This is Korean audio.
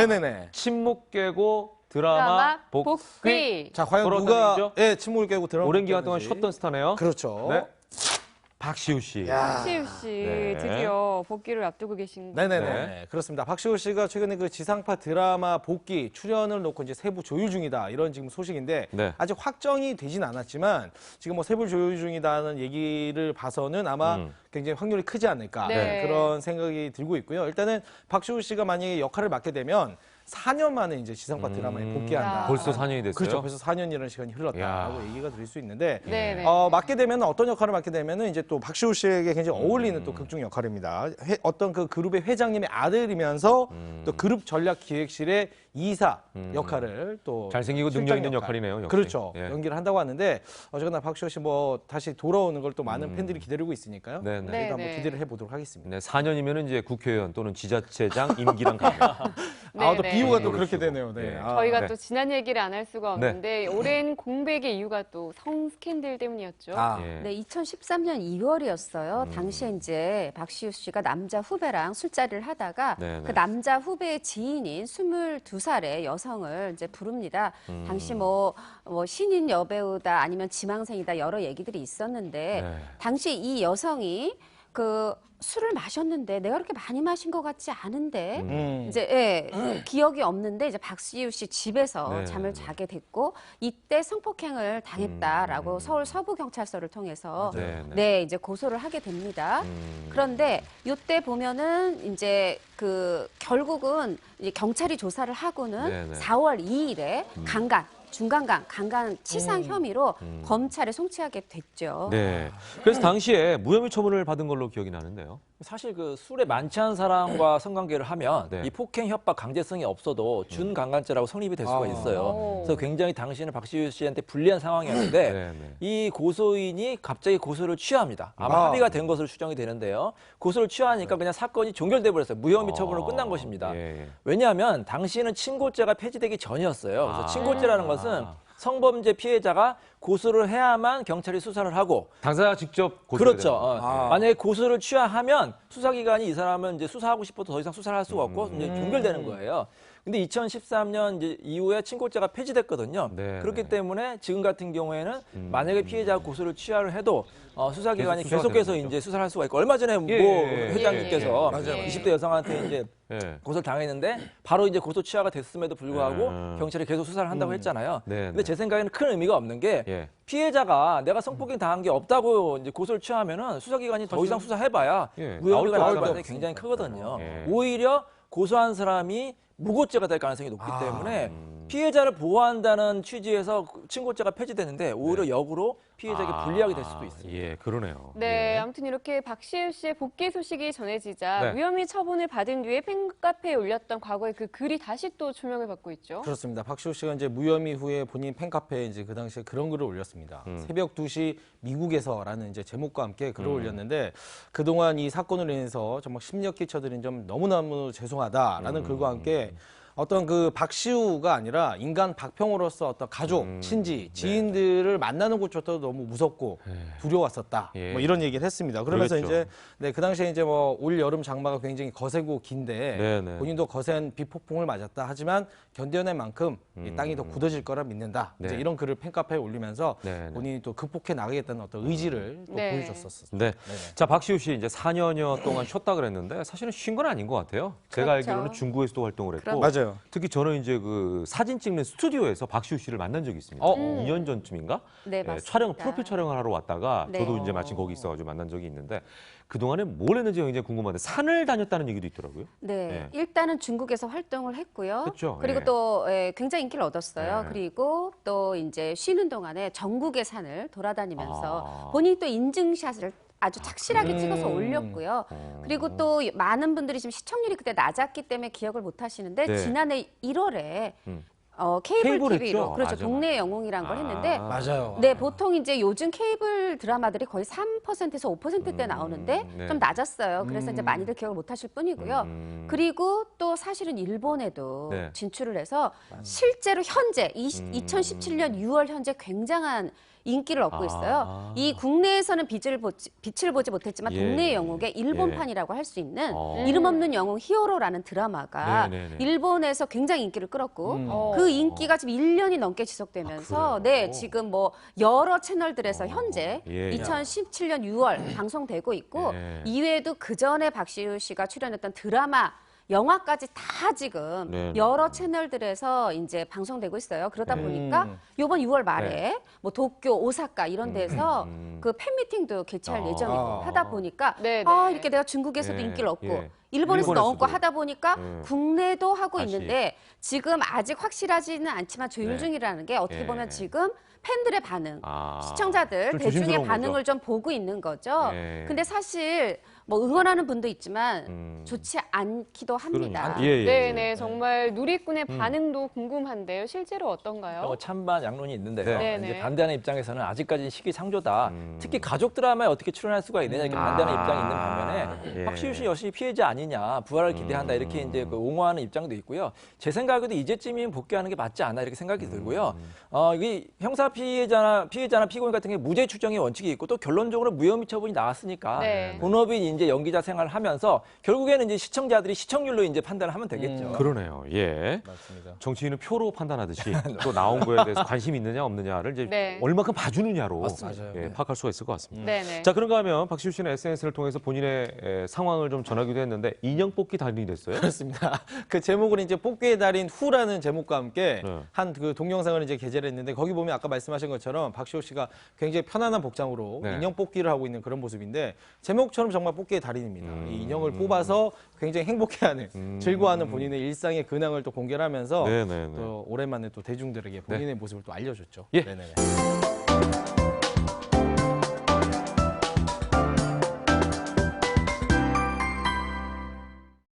네네네. 침묵 깨고 드라마 복귀. 자, 과연 누가 침묵을 깨고 드라마 오랜 기간 동안 쉬었던 스타네요. 그렇죠. 네. 박시우 씨. 박시우 씨 네. 드디어 복귀를 앞두고 계신 거죠. 네네네. 그렇습니다. 박시우 씨가 최근에 그 지상파 드라마 복귀 출연을 놓고 이제 세부 조율 중이다 이런 지금 소식인데 네. 아직 확정이 되진 않았지만 지금 뭐 세부 조율 중이다는 얘기를 봐서는 아마 굉장히 확률이 크지 않을까 네. 그런 생각이 들고 있고요. 일단은 박시우 씨가 만약에 역할을 맡게 되면 4년 만에 이제 지상파 드라마에 복귀한다. 벌써 4년이 됐어요? 그렇죠. 벌써 4년이라는 시간이 흘렀다라고 얘기가 들릴 수 있는데 네네. 맡게 되면 어떤 역할을 맡게 되면은 이제 또 박시우 씨에게 굉장히 어울리는 또 극중 역할입니다. 어떤 그 그룹의 회장님의 아들이면서 또 그룹 전략 기획실의 이사 역할을 또 잘생기고 능력 있는 역할이네요. 역시. 그렇죠. 예. 연기를 한다고 하는데 어쨌거나 박시우 씨 뭐 다시 돌아오는 걸 또 많은 팬들이 기다리고 있으니까요. 네네. 저희도 한번 네네. 기대를 해보도록 하겠습니다. 네, 4년이면은 이제 국회의원 또는 지자체장 임기랑 같네요. 또 네네. 비유가 또 그렇게 되네요. 네. 예. 저희가 네. 또 지난 얘기를 안 할 수가 없는데 오랜 공백의 이유가 또 성 스캔들 때문이었죠. 예. 네, 2013년 2월이었어요. 당시에 이제 박시우 씨가 남자 후배랑 술자리를 하다가 네네. 그 남자 후배의 지인인 22살의 여성을 이제 부릅니다. 당시 뭐 신인 여배우다 아니면 지망생이다 여러 얘기들이 있었는데 네. 당시 이 여성이 그 술을 마셨는데 내가 그렇게 많이 마신 것 같지 않은데 이제 기억이 없는데 이제 박시우 씨 집에서 네, 잠을 네. 자게 됐고 이때 성폭행을 당했다라고 서울 서부경찰서를 통해서 네 이제 고소를 하게 됩니다. 그런데 이때 보면은 이제 그 결국은 이제 경찰이 조사를 하고는 네, 네. 4월 2일에 중간간 치상 혐의로 검찰에 송치하게 됐죠. 네. 그래서 당시에 무혐의 처분을 받은 걸로 기억이 나는데요. 사실 그 술에 만취한 사람과 성관계를 하면 네. 이 폭행, 협박, 강제성이 없어도 준강간죄라고 성립이 될 수가 있어요. 그래서 굉장히 당시에는 박시우 씨한테 불리한 상황이었는데 네, 네. 이 고소인이 갑자기 고소를 취합니다. 아마 합의가 된 것으로 추정이 되는데요. 고소를 취하니까 그냥 사건이 종결돼 버렸어요. 무혐의 처분으로 끝난 것입니다. 예, 예. 왜냐하면 당시에는 친고죄가 폐지되기 전이었어요. 그래서 친고죄라는 것은 성범죄 피해자가 고소를 해야만 경찰이 수사를 하고 당사자가 직접 고소해야 그렇죠. 됩니다. 만약에 고소를 취하하면 수사기관이 이 사람은 이제 수사하고 싶어도 더 이상 수사를 할 수가 없고 이제 종결되는 거예요. 근데 2013년 이제 이후에 친고죄가 폐지됐거든요. 네, 그렇기 네. 때문에 지금 같은 경우에는 만약에 피해자가 고소를 취하를 해도 수사기관이 계속 수사가 계속해서 되는 거죠. 이제 수사를 할 수가 있고 얼마 전에 뭐 예, 회장님께서 맞아요. 20대 여성한테 이제 고소를 당했는데 바로 이제 고소 취하가 됐음에도 불구하고 경찰이 계속 수사를 한다고 했잖아요. 네, 근데 네. 제 생각에는 큰 의미가 없는 게 예. 피해자가 내가 성폭행 당한 게 없다고 이제 고소를 취하면은 수사기관이 더 이상 수사해봐야 예. 무혐의가 나올 나올 거 가능성이 굉장히 크거든요. 예. 오히려 고소한 사람이 무고죄가 될 가능성이 높기 때문에 피해자를 보호한다는 취지에서 친고죄가 폐지되는데 오히려 역으로 피해자에게 불리하게 될 수도 있습니다. 예, 그러네요. 네, 예. 아무튼 이렇게 박시우 씨의 복귀 소식이 전해지자 네. 무혐의 처분을 받은 뒤에 팬카페에 올렸던 과거의 그 글이 다시 또 조명을 받고 있죠. 그렇습니다. 박시우 씨가 이제 무혐의 후에 본인 팬카페에 이제 그 당시에 그런 글을 올렸습니다. 새벽 2시 미국에서라는 이제 제목과 함께 글을 올렸는데 그동안 이 사건으로 인해서 정말 심력 끼쳐드린 점 너무너무 죄송하다라는 글과 함께 어떤 그 박시우가 아니라 인간 박평으로서 어떤 가족, 친지, 지인들을 만나는 것조차도 너무 무섭고 두려웠었다. 예. 뭐 이런 얘기를 했습니다. 그러면서 그랬죠. 이제 네, 그 당시에 이제 뭐 올 여름 장마가 굉장히 거세고 긴데 네, 네. 본인도 거센 비폭풍을 맞았다. 하지만 견뎌낼 만큼 이 땅이 더 굳어질 거라 믿는다. 네. 이제 이런 글을 팬카페에 올리면서 네, 네. 본인이 또 극복해 나가겠다는 어떤 의지를 또 네. 보여줬었습니다. 네. 자, 박시우 씨 이제 4년여 동안 쉬었다 그랬는데 사실은 쉰 건 아닌 것 같아요. 제가 그렇죠. 알기로는 중국에서도 활동을 했고 맞아요. 특히 저는 이제 그 사진 찍는 스튜디오에서 박시우 씨를 만난 적이 있습니다. 2년 전쯤인가? 네, 예, 맞습니다. 프로필 촬영을 하러 왔다가 네. 저도 이제 마침 거기 있어가지고 만난 적이 있는데 그동안에 뭘 했는지 굉장히 궁금한데 산을 다녔다는 얘기도 있더라고요. 네, 예. 일단은 중국에서 활동을 했고요. 했죠. 그리고 예. 또 굉장히 인기를 얻었어요. 예. 그리고 또 이제 쉬는 동안에 전국의 산을 돌아다니면서 아. 본인이 또 인증샷을 아주 착실하게 찍어서 올렸고요. 그리고 또 많은 분들이 지금 시청률이 그때 낮았기 때문에 기억을 못 하시는데 네. 지난해 1월에 케이블 케이블 했죠? TV로 그렇죠. 맞아, 동네 영웅이란 걸 했는데 맞아요. 네, 보통 이제 요즘 케이블 드라마들이 거의 3%에서 5%대 나오는데 네. 좀 낮았어요. 그래서 이제 많이들 기억을 못 하실 뿐이고요. 그리고 또 사실은 일본에도 네. 진출을 해서 실제로 현재 2017년 6월 현재 굉장한 인기를 얻고 있어요. 이 국내에서는 빛을 보지 못했지만 예. 국내 영웅의 일본판이라고 할 수 있는 어. 이름 없는 영웅 히어로라는 드라마가 네네네. 일본에서 굉장히 인기를 끌었고 그 인기가 지금 1년이 넘게 지속되면서 네, 지금 뭐 여러 채널들에서 현재 예. 2017년 6월 방송되고 있고 예. 이외에도 그 전에 박시우 씨가 출연했던 드라마 영화까지 다 지금 네네. 여러 채널들에서 이제 방송되고 있어요. 그러다 보니까 이번 6월 말에 네. 뭐 도쿄, 오사카 이런 데서 그 팬미팅도 개최할 예정이고 하다 보니까 네네. 이렇게 내가 중국에서도 예, 인기를 얻고 예. 일본에서도 일본에서도. 얻고 하다 보니까 예. 국내도 하고 다시. 있는데 지금 아직 확실하지는 않지만 조율 네. 중이라는 게 어떻게 예. 보면 지금 팬들의 반응, 아. 시청자들 좀 대중의 조심스러운 반응을 거죠. 좀 보고 있는 거죠. 예. 근데 사실 뭐 응원하는 분도 있지만 좋지 않기도 합니다. 그러니까. 예, 예, 예. 네네, 정말 누리꾼의 반응도 궁금한데요. 실제로 어떤가요? 뭐 찬반 양론이 있는데요. 네. 네네. 이제 반대하는 입장에서는 아직까지는 시기상조다. 특히 가족 드라마에 어떻게 출연할 수가 있느냐 이렇게 반대하는 입장이 있는 반면에 예. 박시우 씨 역시 피해자 아니냐, 부활을 기대한다 이렇게 이제 그 옹호하는 입장도 있고요. 제 생각에도 이제쯤이면 복귀하는 게 맞지 않나 이렇게 생각이 들고요. 이 형사 피해자나 피고인 같은 경우 무죄 추정의 원칙이 있고 또 결론적으로 무혐의 처분이 나왔으니까 네. 본업인 이제 연기자 생활을 하면서 결국에는 이제 시청자들이 시청률로 이제 판단을 하면 되겠죠. 그러네요. 예. 맞습니다. 정치인은 표로 판단하듯이 또 나온 거에 대해서 관심이 있느냐 없느냐를 이제 네. 얼마큼 봐주느냐로 맞습니다. 예, 파악할 수가 있을 것 같습니다. 네네. 자, 그런가 하면 박시우 씨는 SNS를 통해서 본인의 상황을 좀 전하기도 했는데 인형 뽑기 달인이 됐어요. 그렇습니다. 그 제목은 이제 뽑기의 달인 후라는 제목과 함께 네. 한 그 동영상을 이제 게재를 했는데 거기 보면 아까 말씀하신 것처럼 박시호 씨가 굉장히 편안한 복장으로 네. 인형 뽑기를 하고 있는 그런 모습인데 제목처럼 정말 뽑기의 달인입니다. 이 인형을 뽑아서 굉장히 행복해하는 즐거워하는 본인의 일상의 근황을 또 공개를 하면서 네네네. 또 오랜만에 또 대중들에게 본인의 모습을 또 알려줬죠. 예. 네네네.